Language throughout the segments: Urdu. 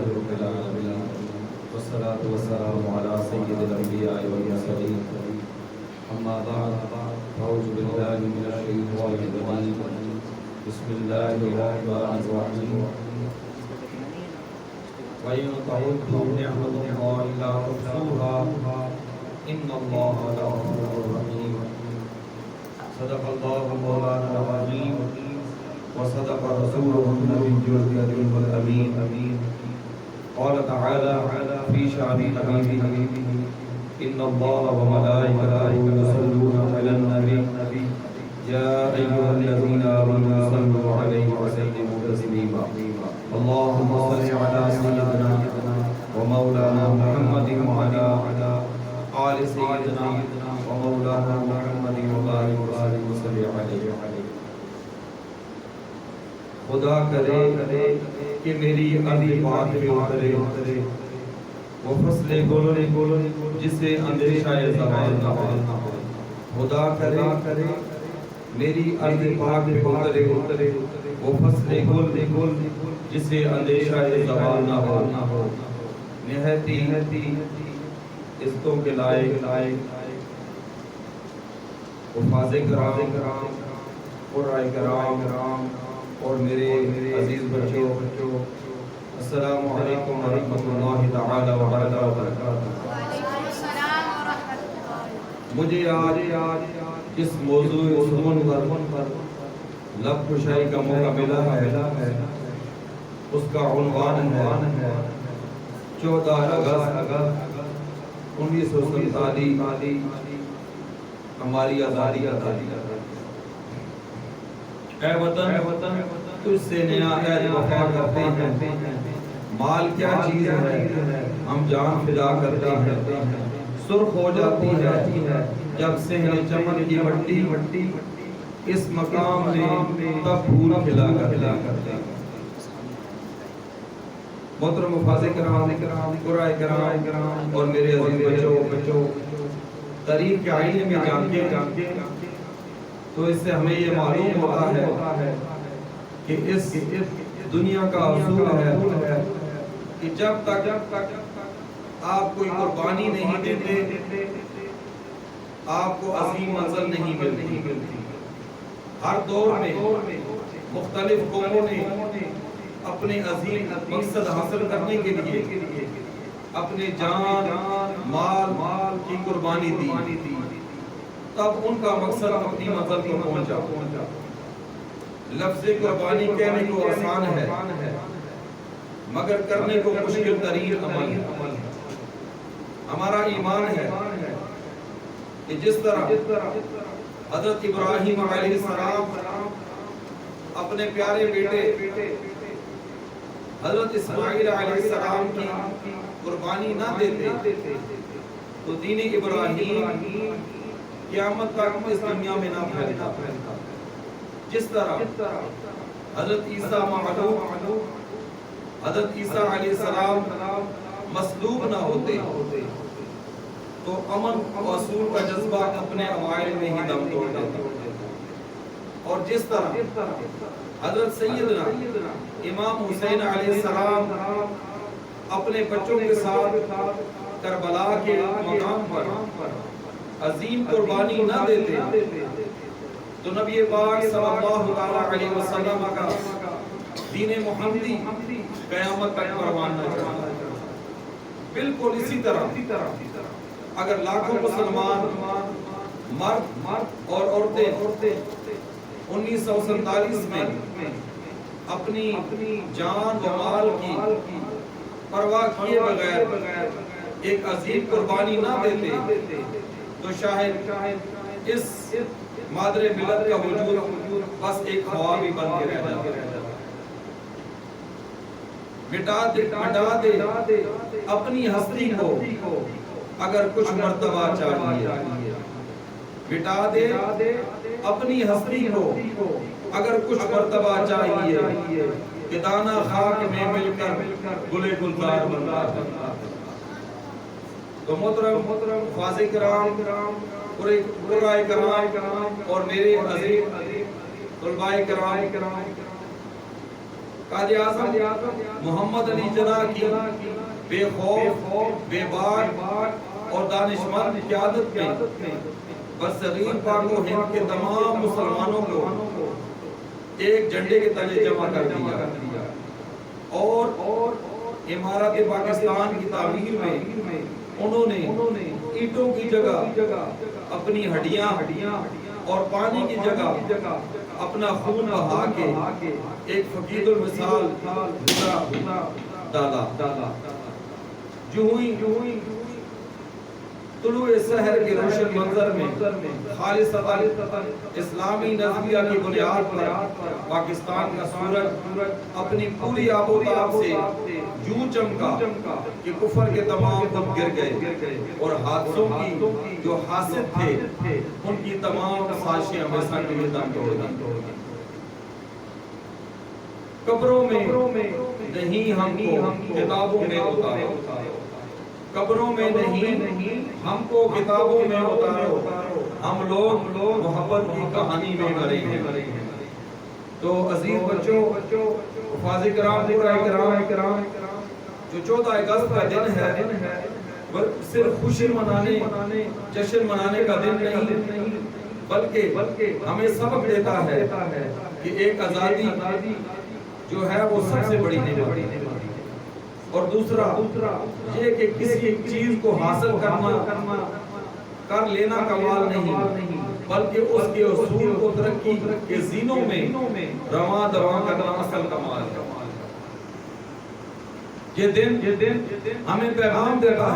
رب العالمين والصلاة والسلام على سيد الأنبياء والمرسلين أما بعد أعوذ بالله من الشيطان الرجيم بسم الله الرحمن الرحيم وإن تعدوا نعمة الله لا تحصوها إن الله لغفور رحيم صدق الله مولانا العظيم وصدق رسوله النبي الكريم الأمين قال تعالى في شأن حبيبه إن الله وملائكته يصلون على النبي يا أيها الذين آمنوا صلوا عليه وسلموا تسليما اللهم صل على سيدنا ومولانا محمد وعلى آل سيدنا ومولانا محمد وبارك وسلم عليه خدا کرے کہ میری عرض بات پہ اترے وہ فصل گل جسے اندیشہ زوال نہ ہو خدا کرے میری عرض پاک پہ اترے وہ فصل گل جسے اندیشہ زوال نہ ہو نہایتی عزتوں کے لائق حفاظ کرام قرآن کرام اور میرے عزیز بچوں السلام علیکم ورحمۃ اللہ تعالی وبرکاتہ۔ مجھے آج اس موضوع عثمان پر لب کشائی کا موقع ملا ہے۔ اس کا عنوان ہے 14 اگست 1947 ہماری آزادی۔ اے وطن تجھ سے نیا عہد وفا کرتے ہیں، مال کیا چیز ہے ہم جان فدا کرتے ہیں، سرخ ہو جاتی ہے جب صحن چمن کی مٹی اس مقام میں تب پھول کھلا کرتے ہیں۔ محترم حفاظ کرام قرآن کرام اور میرے عزیز بچوں تاریخ کے آئینے میں جانتے تو اس سے ہمیں یہ معلوم ہوتا ہے کہ اس دنیا کا اصول ہے کہ جب تک آپ کوئی قربانی نہیں دیتے آپ کو عظیم منزل نہیں ملتی۔ ہر دور میں مختلف قوموں نے اپنے عظیم مقصد حاصل کرنے کے لیے اپنے جان مال کی قربانی دی، تب ان کا مقصد اپنی منزل پر پہنچا۔ لفظ قربانی کہنے کو آسان ہے مگر کرنے کو مشکل ترین عمل ہے۔ ہمارا ایمان ہے کہ جس طرح حضرت ابراہیم علیہ السلام اپنے پیارے بیٹے حضرت اسماعیل علیہ السلام کی قربانی نہ دیتے تو دین ابراہیم قیامت تک اس دنیا میں نہ پھیلتا۔ جس طرح حضرت عیسیٰ معلوم حضرت عیسیٰ علیہ السلام مصلوب نہ ہوتے تو امن و اصول کا جذبہ اپنے اوائل میں ہی دم توڑ دیتا۔ اور جس طرح حضرت سیدنا امام حسین علیہ السلام اپنے بچوں کے ساتھ کربلا کے مقام پر عظیم قربانی نہ دیتے تو نبی پاک صلی اللہ علیہ وسلم کا دین محمدی قیامت تک پروان نہ چڑھا۔ بالکل اسی طرح اگر لاکھوں مسلمان مرد اور عورتیں 1947 میں اپنی جان و مال کی پرواہ کیے بغیر ایک عظیم قربانی نہ دیتے تو شاید اس مادر ملت کا وجود بس ایک خواب ہی بن کے رہ جاتا۔ مٹا دے اپنی ہستی کو اگر کچھ مرتبہ چاہیے، مٹا دے اپنی ہستی کو اگر کچھ مرتبہ چاہیے کہ دانہ خاک میں مل کر گلے گلزار بنتا۔ تو محترم حفاظ کرام قرآن کرام اور میرے عزیز طلباء کرام قائد اعظم محمد علی جناح کی بے خوف بے باک اور دانشمند قیادت میں برصغیر پاک و ہند کے تمام مسلمانوں کو ایک جھنڈے کے تلے جمع کر دیا اور امارت پاکستان کی تعمیر میں انہوں نے اینٹوں کی جگہ اپنی ہڈیاں اور پانی کی جگہ اپنا خون بہا کے ایک فقید المثال ڈالا. جو ہوئی طلوع سحر کے روشن منظر میں خالصتاً اسلامی نظریہ کی بنیاد پر پاکستان کا سورج اپنی پوری آب و تاب سے یوں چمکا کہ کفر کے تمام دم گر گئے اور حادثوں کی جو حاسد تھے ان کی تمام سازشیں ہمیشہ کے لیے دم توڑ دی. قبروں میں نہیں ہم کو کتابوں میں اتارو, قبروں میں نہیں ہم کو کتابوں میں اتارو, ہم لوگ محبت کی کہانی میں مرے ہیں. تو عزیز بچوں, حفاظ کرام, کرام, جو 14 اگست کا دن ہے صرف خوشی منانے جشن منانے کا دن نہیں بلکہ ہمیں سبق دیتا ہے کہ ایک آزادی جو ہے وہ سب سے بڑی نعمت ہے. اور دوسرا یہ کہ کسی چیز کو حاصل کر لینا کمال نہیں بلکہ اس کے اصول کو ترقی کے زینوں میں رواں دواں کرنا اصل کمال ہے. یہ دن ہمیں پیغام دیتا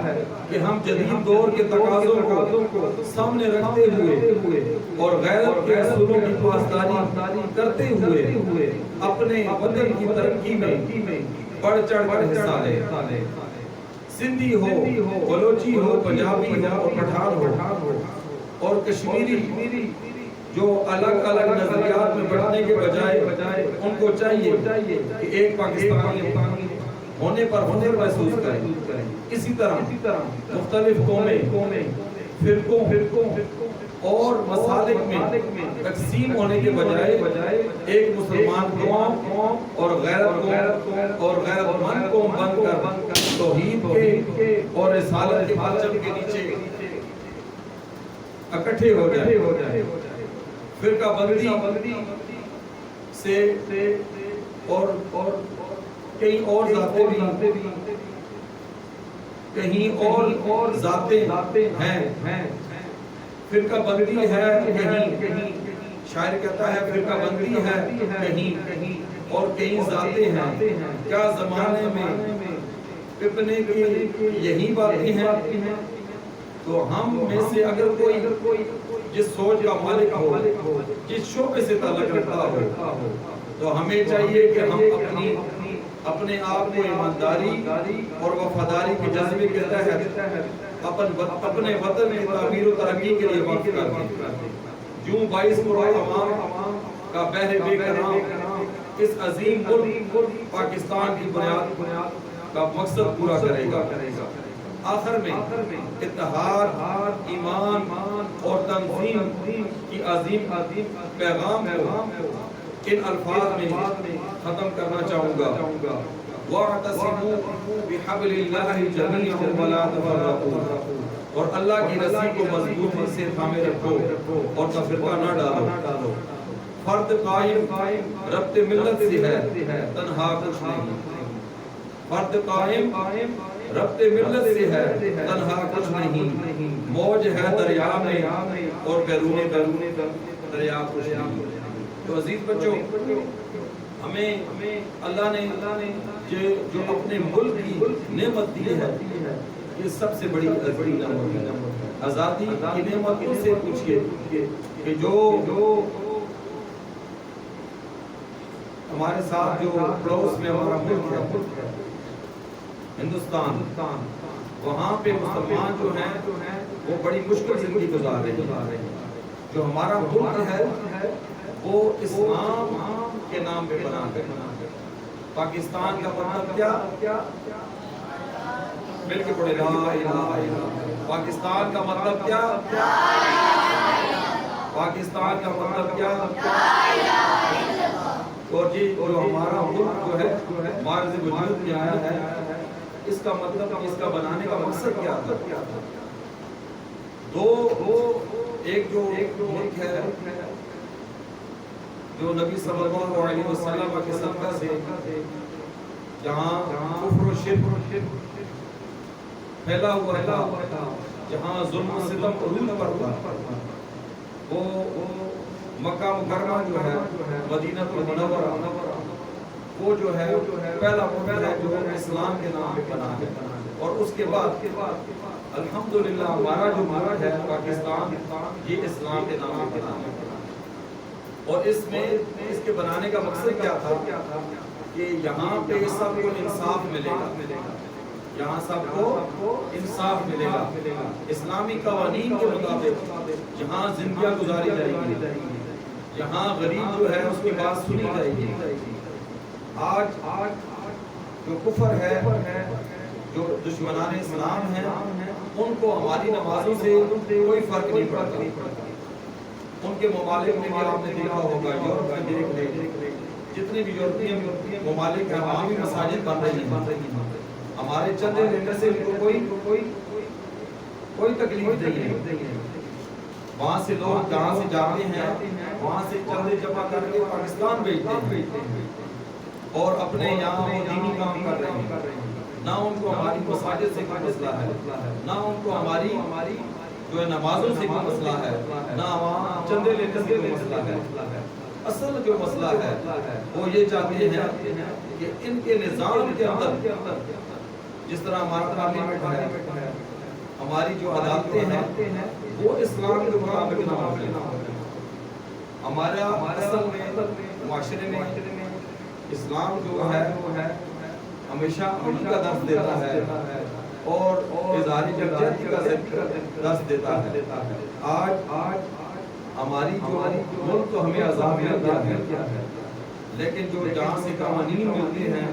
ہے کہ ہم جدید دور کے تقاضوں کو سامنے رکھتے ہوئے اور غیرت کے اصولوں کی پاسداری کرتے ہوئے اپنے وطن کی ترقی میں بڑھ چڑھ کر حصہ لیں. سندھی ہو, بلوچی ہو, پنجابی ہو اور پٹھان ہو اور کشمیری جو الگ الگ نظریات میں بڑھنے کے بجائے ان کو چاہیے کہ ایک پاکستانی ہونے پر فخر محسوس کریں. اسی طرح مختلف قومیں, فرقوں اور مسالک میں تقسیم ہونے کے بجائے ایک مسلمان قوم اور غیرت مند قوم بن کر توحید کے اور رسالت کے پرچم کے نیچے اکٹھے ہو جائے. فرقہ بندی سے اور کئی اور ذاتیں ہیں. فرقہ بندی ہے کہیں, شاعر کہتا ہے فرقہ بندی ہے کہیں اور کئی ذاتیں ہیں. کیا زمانے میں پپنے کی یہی باتیں ہیں؟ تو ہم میں سے اگر کوئی جس سوچ کا مالک ہو, جس شعبے سے تعلق رکھتا ہو, تو ہمیں چاہیے کہ ہم اپنے آپ کو ایمانداری اور وفاداری کے جذبے کے تحت اپنے وطن کی تعمیر و ترقی کے لیے وقف کر دیں. جو 22 کروڑ عوام کا بہر بے کرام اس عظیم ملک پاکستان کی بنیاد کا مقصد پورا کرے گا. آخر میں اتحاد, ایمان اور تنظیم کی عظیم پیغام کو ان الفاظ میں ختم کرنا چاہوں گا. وَاعْتَصِمُوا بِحَبْلِ اللَّهِ جَمِيعًا وَلَا تَفَرَّقُوا, اور اللہ کی رسی کو مضبوطی سے تھامے رکھو اور تفرقہ نہ ڈالو. فرد قائم ربط ملت سے ہے, تنہا کچھ نہیں. فرد قائم ربط ملت سے ہے, تنہا کچھ نہیں. موج ہے دریا میں اور بیرون دریا کچھ نہیں. تو عزیز بچوں, ہمیں اللہ نے جو اپنے ملک کی نعمت دی ہے یہ سب سے بڑی نعمت ہے. آزادی کی نعمت ان سے پوچھئے کہ جو ہمارے ساتھ جو پڑوس میں ہمارا ملک ہے ہندوستان, وہاں پہ مسلمان جو ہیں وہ بڑی مشکل زندگی گزار رہے ہیں. جو ہمارا ملک ہے وہ اسلام کے نام پہ بنا ہے. پاکستان کا مطلب کیا؟ مل کے پڑھے, لا الہ الا اللہ. پاکستان کا مطلب کیا؟ پاکستان کا مطلب کیا؟ اور جی جو ہمارا ملک جو ہے مارز وجود میں آیا ہے، اس کا مطلب اس کا بنانے کا مقصد کیا تھا؟ ایک جو ملک ہے جو نبی صلی اللہ علیہ وسلم کے صدقہ سے جہاں کفر و شرک پھیلا ہوا تھا، جہاں ظلم و ستم عروج پر تھا، وہ مکہ مکرمہ جو ہے مدینہ المنورہ، وہ جو ہے پہلا ملک ہے جو اسلام کے نام پہ بنا ہے۔ اور اس کے بعد الحمدللہ ہمارا جو ملک ہے پاکستان، یہ اسلام کے نام پہ بنا ہے۔ اور اس میں اس کے بنانے کا مقصد کیا تھا کہ یہاں پہ سب کو انصاف ملے گا، یہاں سب کو انصاف ملے گا، اسلامی قوانین کے مطابق یہاں زندگیاں گزاری جائے گی، یہاں غریب جو ہے اس کی بات سنی جائے گی۔ آج جو کفر ہے، جو دشمنان اسلام ہیں، ان کو ہماری نمازوں سے کوئی فرق نہیں پڑتا۔ ان کے ممالک میں بھی آپ نے دیکھا ہوگا، یورپ میں دیکھ لیں، جتنے بھی یورپین ممالک ہیں وہاں بھی مساجد بن رہی ہیں، ہمارے چندے لینے سے ان کو کوئی تکلیف نہیں ہے۔ وہاں سے لوگ جہاں سے جاتے ہیں وہاں سے چندے جمع کر کے پاکستان بھیجتے ہیں اور اپنے یہاں وہ دینی کام کر رہے ہیں۔ نہ ان کو ہماری مساجد سے کوئی مسئلہ ہے، نہ ان کو ہماری جو ہے نمازوں سے کوئی مسئلہ ہے، نہ وہاں چندے لینے سے کوئی مسئلہ ہے۔ اصل جو مسئلہ ہے وہ یہ چاہتے ہیں کہ ان کے نظام کے اندر جس طرح ہمارا پارلیمنٹ ہے، ہماری جو عدالتیں ہیں وہ اسلام کے مطابق نہ ہوں۔ ہمارا اصل میں معاشرے میں اسلام جو ہے ہمیشہ امن کا درس دیتا ہے اور اظہار یکجہتی کا درس دیتا ہے۔ آج ہماری جو ملک تو ہمیں آزاد مل گیا ہے، لیکن جو جہاں سے قوانین ملتے ہیں،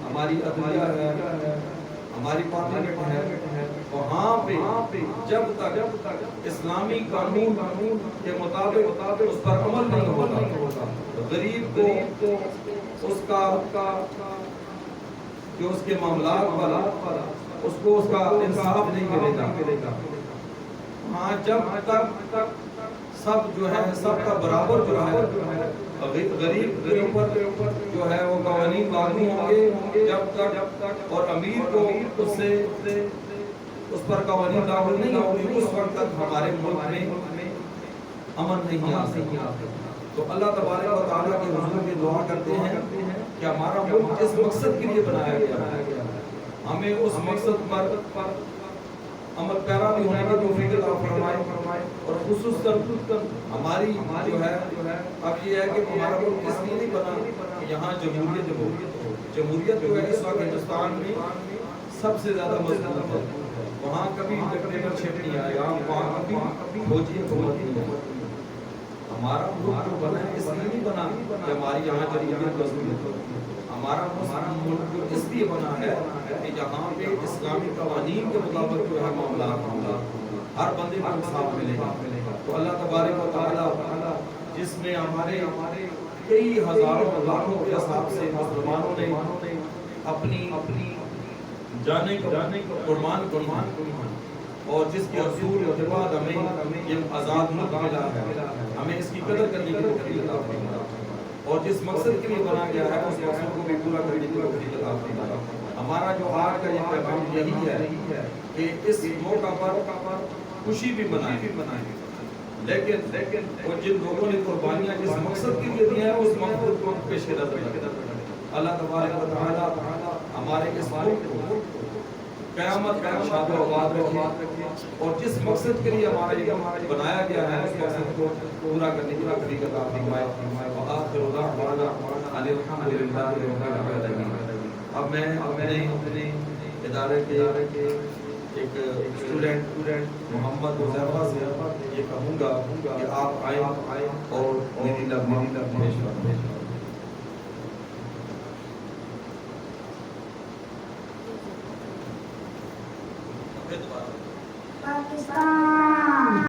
ہماری عدلیہ ہے، ہماری پارلیمنٹ ہے، وہاں پہ جب تک اسلامی قانون کے مطابق اس پر عمل نہیں ہوتا، غریب کو اس کا جو اس کے معاملات پر اس کو اس کا انصاف نہیں ملے گا۔ ہاں جب تک سب جو ہے سب کا برابر جو ہے غریب کے اوپر جو ہے وہ قوانین لاگو ہوں گے، جب تک اور امیر کو اس پر قوانین لاگو نہیں ہوں گے، اس وقت تک ہمارے ملک میں امن نہیں آ سکتا۔ تو اللہ تبارک و تعالیٰ کے حضور میں دعا کرتے ہیں کہ ہمارا ملک جس مقصد کے لیے بنایا گیا ہے، ہمیں اس مقصد پر عمل پیرا بھی ہونے کی توفیق عطا فرمائے، اور خصوصاً ہماری جو ہے اب یہ ہے کہ ہمارا ملک اس لیے نہیں بنا کہ یہاں جمہوریت ہو۔ جمہوریت جو ہے اس وقت ہندوستان میں سب سے زیادہ مضبوط ہے، وہاں کبھی ڈکٹیٹرشپ نہیں آئے گا، وہاں کبھی فوجی حکومت نہیں ہے۔ ہمارا ملک جو بنا ہے اس لیے نہیں بنا کہ ہماری یہاں جمہوریت مضبوط ہو، ہمارا ملک اس لیے بنا ہے کہ جہاں پہ اسلامی قوانین کے مطابق جو ہے معاملات ہوں، ہر بندے کو انصاف ملے گا۔ تو اللہ تبارک و تعالیٰ جس میں ہمارے کئی ہزاروں لاکھوں کے حساب سے مسلمانوں نے اپنی جانے کو قربان اور جس کے اصول کے بعد ہمیں یہ آزاد ملک ملا ہے، ہمیں اس کی قدر کرنے کی توفیق عطا فرمائے، اور جس مقصد کے لیے بنا گیا ہے اس مقصد کو بھی پورا کرنے کی توفیق عطا فرمائے۔ ہمارا جو آج کا یہ پیغام یہی ہے کہ اس موقع پر خوشی بھی منائیں، لیکن وہ جن لوگوں نے قربانیاں جس مقصد کے لیے دیا ہے اس مقصد کو پیش نظر رکھیں۔ اللہ تبارک و تعالی ہمارے اس ملک کو قیامت کا شاد و آباد رکھے، اور جس مقصد کے لیے ہمارا یہ بنایا گیا ہے اس مقصد کو پورا کرنے کی توفیق عطا فرمائے۔ وآخر دعوانا ان الحمد للہ رب العالمین۔ اب میں اپنے ادارے کے ایک اسٹوڈنٹ محمد حذیفہ سے یہ کہوں گا کہ آپ آئیں اور میری لب پیش کریں۔